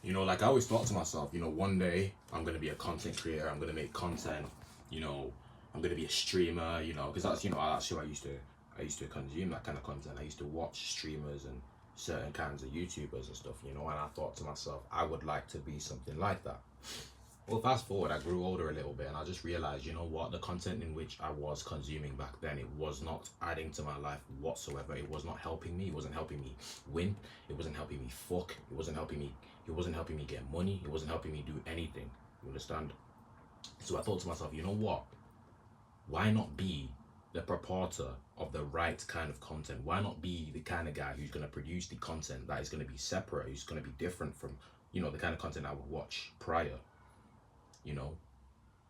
You know, like I always thought to myself, you know, one day I'm gonna be a content creator. I'm gonna make content. You know, I'm gonna be a streamer. You know, because that's that's who I used to consume that kind of content. I used to watch streamers and certain kinds of YouTubers and stuff. You know, and I thought to myself, I would like to be something like that. Well, fast forward, I grew older a little bit, and I just realized, you know what, the content in which I was consuming back then, it was not adding to my life whatsoever. It was not helping me. It wasn't helping me win. It wasn't helping me fuck. It wasn't helping me. It wasn't helping me get money. It wasn't helping me do anything. You understand? So I thought to myself, you know what? Why not be the purporter of the right kind of content? Why not be the kind of guy who's going to produce the content that is going to be separate, who's going to be different from, you know, the kind of content I would watch prior? You know,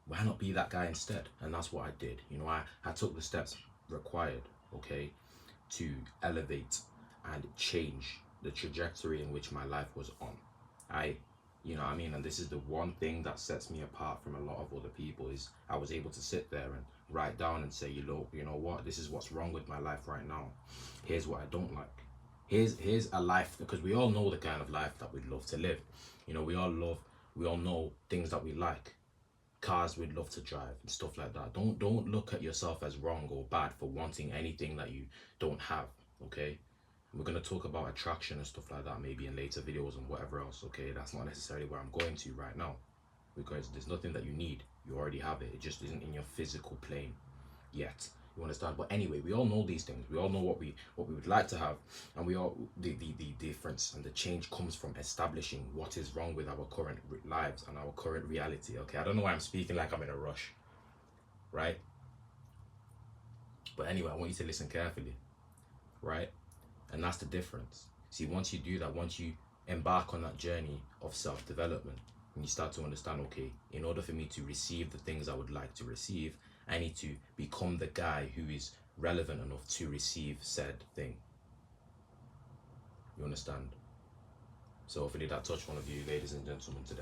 why not be that guy instead? And that's what I did. You know, I took the steps required, okay, to elevate and change the trajectory in which my life was on. You know what I mean? And this is the one thing that sets me apart from a lot of other people, is I was able to sit there and write down and say, you know what, this is what's wrong with my life right now. Here's what I don't like. Here's a life, because we all know the kind of life that we'd love to live. You know, we all know things that we like, cars we'd love to drive and stuff like that. Don't look at yourself as wrong or bad for wanting anything that you don't have, okay? We're going to talk about attraction and stuff like that maybe in later videos and whatever else, okay? That's not necessarily where I'm going to right now, because there's nothing that you need. You already have it. It just isn't in your physical plane yet. You understand? But anyway, we all know these things. We all know what we would like to have, and we all the difference and the change comes from establishing what is wrong with our current lives and our current reality. Okay, I don't know why I'm speaking like I'm in a rush, right? But anyway, I want you to listen carefully, right? And that's the difference. See, once you do that, once you embark on that journey of self-development, and you start to understand, okay, in order for me to receive the things I would like to receive, I need to become the guy who is relevant enough to receive said thing. You understand? So hopefully that touched one of you, ladies and gentlemen, today.